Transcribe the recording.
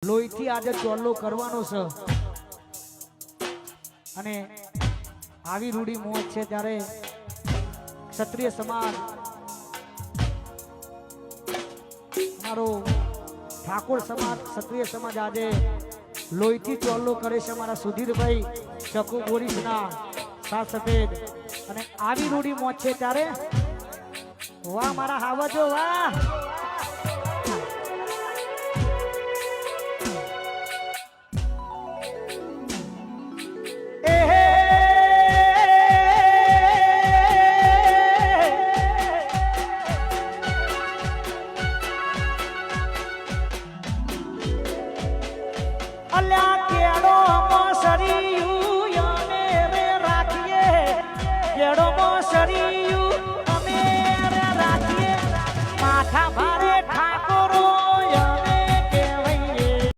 લોહીથી આજે ચોલ્લો કરવાનો છે અને આવી રૂડી મોજ છે ત્યારે ક્ષત્રિય સમાજ મારો ઠાકોર સમાજ ક્ષત્રિય સમાજ આજે લોહીથી ચોલ્લો કરે છે મારા સુધીરભાઈ ચકુ બોરીસના સાત સફેદ અને આવી રૂડી મોજ છે ત્યારે વાહ મારા હાવજો વાહ અલ્યા કેડો મસરિયું